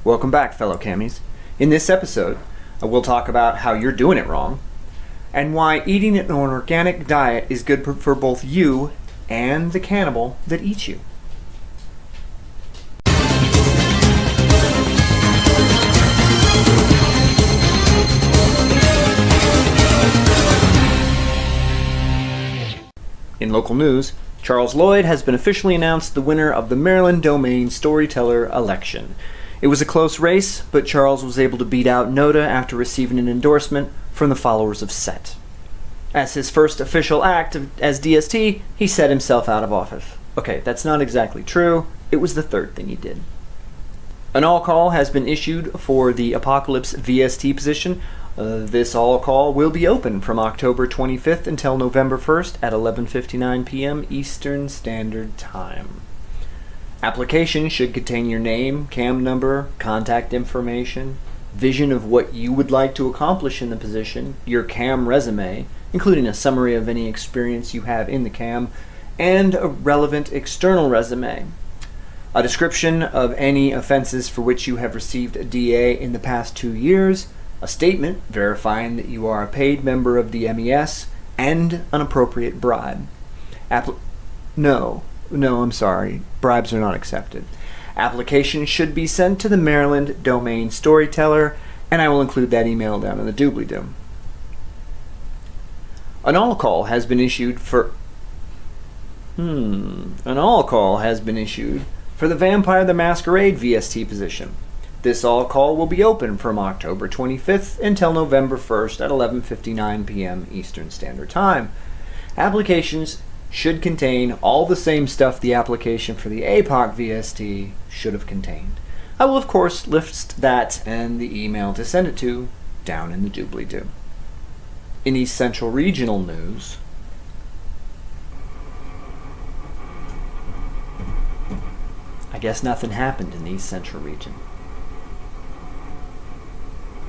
Welcome back, fellow Cammies. In this episode, we'll talk about how you're doing it wrong and why eating an organic diet is good for both you and the cannibal that eats you. In local news, Charles Lloyd has been officially announced the winner of the Maryland Domain Storyteller election. It was a close race, but Charles was able to beat out Noda after receiving an endorsement from the followers of Set. As his first official act as DST, he set himself out of office. Okay, that's not exactly true. It was the third thing he did. An all-call has been issued for the Apocalypse VST position. This all-call will be open from October 25th until November 1st at 11:59 p.m. Eastern Standard Time. Application should contain your name, cam number, contact information, vision of what you would like to accomplish in the position, your cam resume, including a summary of any experience you have in the cam, and a relevant external resume. A description of any offenses for which you have received a DA in the past 2 years, a statement verifying that you are a paid member of the MES, and an appropriate bribe. No, I'm sorry. Bribes are not accepted. Application should be sent to the Maryland Domain Storyteller, and I will include that email down in the doobly-doo. An all-call has been issued for the Vampire the Masquerade VST position. This all-call will be open from October 25th until November 1st at 11:59 p.m. Eastern Standard Time. Applications should contain all the same stuff the application for the Apoc VST should have contained. I will, of course, list that and the email to send it to down in the doobly-doo. In East Central Regional news, I guess nothing happened in the East Central region.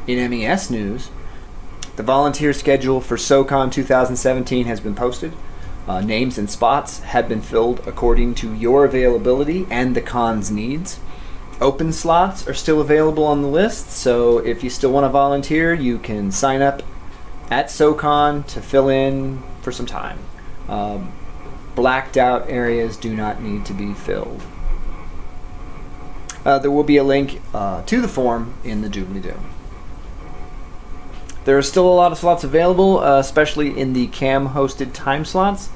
In MES news, the volunteer schedule for SoCon 2017 has been posted. Names and spots have been filled according to your availability and the con's needs. Open slots are still available on the list, so if you still want to volunteer, you can sign up at SoCon to fill in for some time. Blacked out areas do not need to be filled. There will be a link to the form in the doobly-doo. There are still a lot of slots available, especially in the CAM-hosted time slots.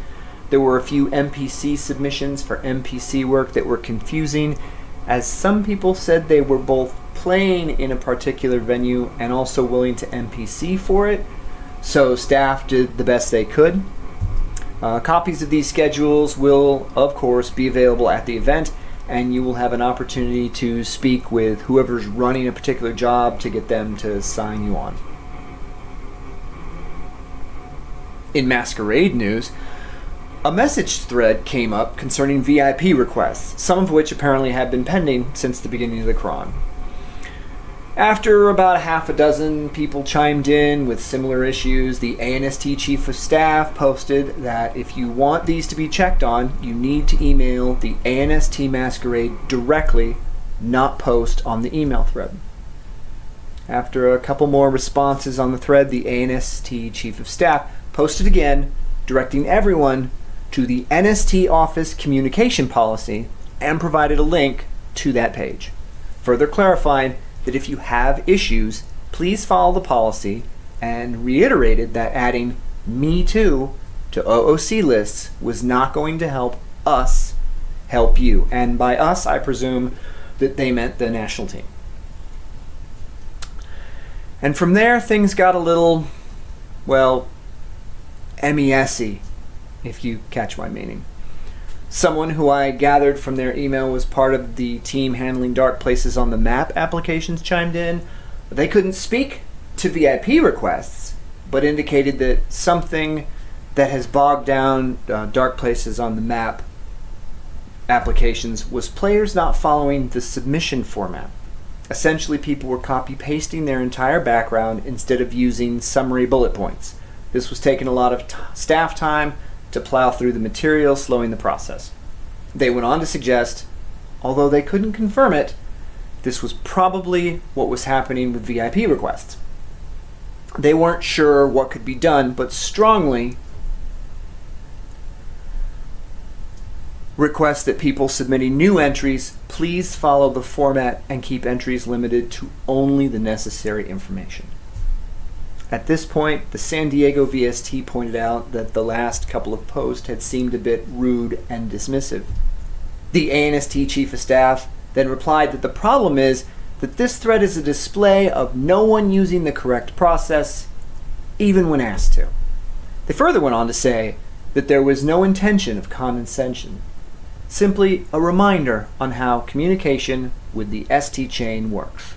There were a few MPC submissions for MPC work that were confusing, as some people said they were both playing in a particular venue and also willing to MPC for it, so staff did the best they could. Copies of these schedules will, of course, be available at the event, and you will have an opportunity to speak with whoever's running a particular job to get them to sign you on. In Masquerade news, a message thread came up concerning VIP requests, some of which apparently have been pending since the beginning of the cron. After about half a dozen people chimed in with similar issues, the ANST Chief of Staff posted that if you want these to be checked on, you need to email the ANST Masquerade directly, not post on the email thread. After a couple more responses on the thread, the ANST Chief of Staff posted again, directing everyone to the NST Office Communication Policy and provided a link to that page, further clarifying that if you have issues, please follow the policy, and reiterated that adding Me Too to OOC lists was not going to help us help you. And by us, I presume that they meant the national team. And from there, things got a little, well, MES-y, if you catch my meaning. Someone who I gathered from their email was part of the team handling Dark Places on the Map applications chimed in. They couldn't speak to VIP requests, but indicated that something that has bogged down Dark Places on the Map applications was players not following the submission format. Essentially, people were copy-pasting their entire background instead of using summary bullet points. This was taking a lot of staff time to plow through the material, slowing the process. They went on to suggest, although they couldn't confirm it, This was probably what was happening with VIP requests. They weren't sure what could be done, but strongly request that people submitting new entries please follow the format and keep entries limited to only the necessary information. At this point, the San Diego VST pointed out that the last couple of posts had seemed a bit rude and dismissive. The ANST Chief of Staff then replied that the problem is that this thread is a display of no one using the correct process, even when asked to. They further went on to say that there was no intention of condescension, simply a reminder on how communication with the ST chain works.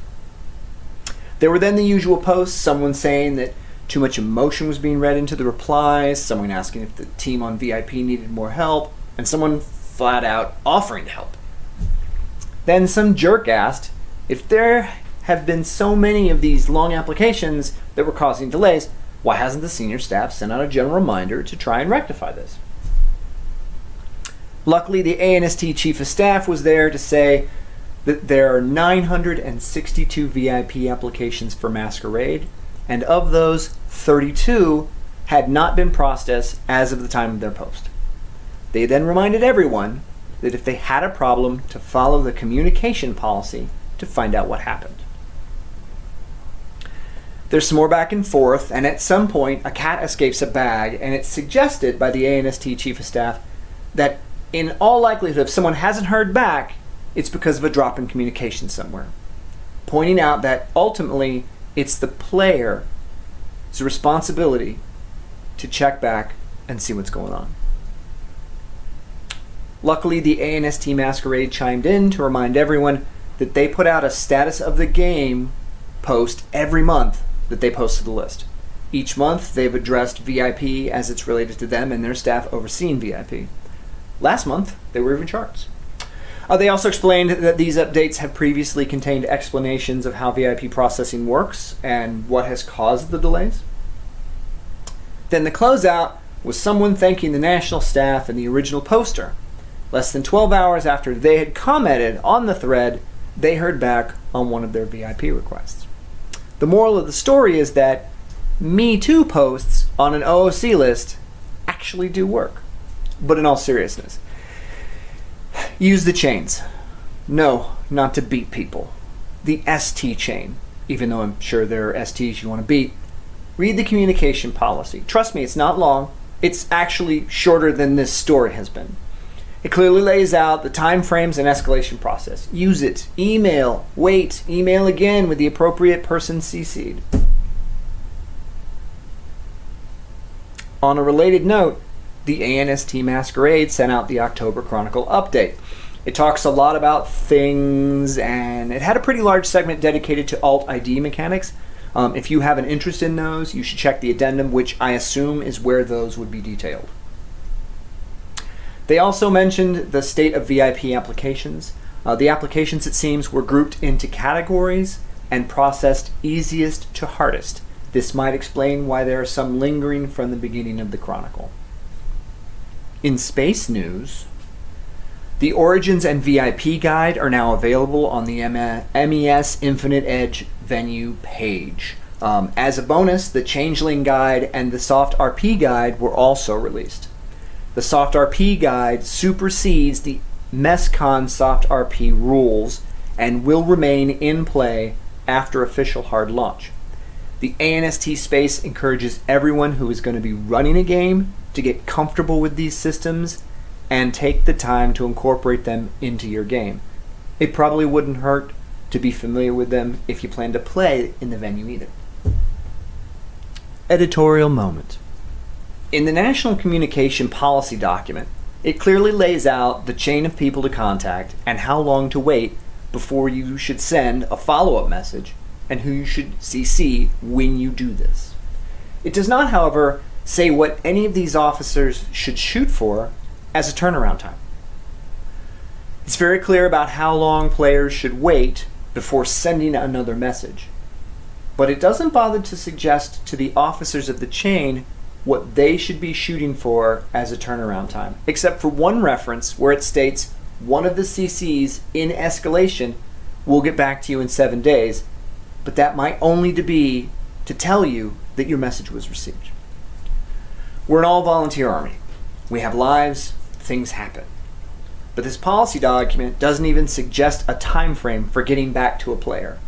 There were then the usual posts, someone saying that too much emotion was being read into the replies, someone asking if the team on VIP needed more help, and someone flat out offering to help. Then some jerk asked if there have been so many of these long applications that were causing delays, why hasn't the senior staff sent out a general reminder to try and rectify this? Luckily, the ANST Chief of Staff was there to say that there are 962 VIP applications for Masquerade, and of those, 32 had not been processed as of the time of their post. They then reminded everyone that if they had a problem, to follow the communication policy to find out what happened. There's some more back and forth, and at some point a cat escapes a bag, and it's suggested by the ANST Chief of Staff that in all likelihood, if someone hasn't heard back, it's because of a drop in communication somewhere, pointing out that ultimately it's the player's responsibility to check back and see what's going on. Luckily, the ANST Masquerade chimed in to remind everyone that they put out a status of the game post every month that they post to the list. Each month, they've addressed VIP as it's related to them and their staff overseeing VIP. Last month, they were even charts. They also explained that these updates have previously contained explanations of how VIP processing works and what has caused the delays. Then the closeout was someone thanking the national staff and the original poster. Less than 12 hours after they had commented on the thread, they heard back on one of their VIP requests. The moral of the story is that Me Too posts on an OOC list actually do work. But in all seriousness, use the chains. No, not to beat people. The ST chain, even though I'm sure there are STs you want to beat. Read the communication policy. Trust me, it's not long. It's actually shorter than this story has been. It clearly lays out the time frames and escalation process. Use it. Email. Wait. Email again with the appropriate person CC'd. On a related note, the ANST Masquerade sent out the October Chronicle update. It talks a lot about things, and it had a pretty large segment dedicated to alt ID mechanics. If you have an interest in those, you should check the addendum, which I assume is where those would be detailed. They also mentioned the state of VIP applications. The applications, it seems, were grouped into categories and processed easiest to hardest. This might explain why there are some lingering from the beginning of the Chronicle. In space news, the Origins and VIP guide are now available on the MES Infinite Edge venue page. As a bonus, the Changeling guide and the Soft RP guide were also released. The Soft RP guide supersedes the MESCON Soft RP rules and will remain in play after official hard launch. The ANST space encourages everyone who is going to be running a game to get comfortable with these systems and take the time to incorporate them into your game. It probably wouldn't hurt to be familiar with them if you plan to play in the venue either. Editorial moment. In the National Communication Policy document, it clearly lays out the chain of people to contact and how long to wait before you should send a follow-up message and who you should CC when you do this. It does not, however, say what any of these officers should shoot for as a turnaround time. It's very clear about how long players should wait before sending another message, but it doesn't bother to suggest to the officers of the chain what they should be shooting for as a turnaround time, except for one reference where it states one of the CCs in escalation we'll get back to you in 7 days, but that might only be to tell you that your message was received. We're an all-volunteer army. We have lives, things happen. But this policy document doesn't even suggest a time frame for getting back to a player.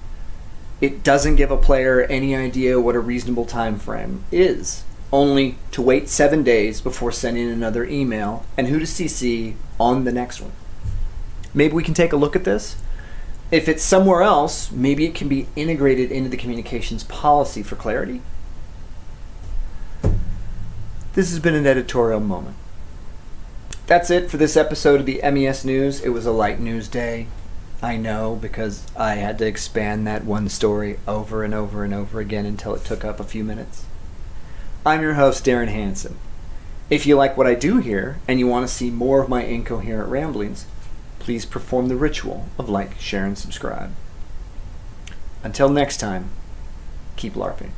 It doesn't give a player any idea what a reasonable time frame is, only to wait 7 days before sending another email and who to CC on the next one. Maybe we can take a look at this. If it's somewhere else, maybe it can be integrated into the communications policy for clarity. This has been an editorial moment. That's it for this episode of the MES News. It was a light news day. I know, because I had to expand that one story over and over and over again until it took up a few minutes. I'm your host, Darren Hansen. If you like what I do here and you want to see more of my incoherent ramblings, please perform the ritual of like, share, and subscribe. Until next time, keep LARPing.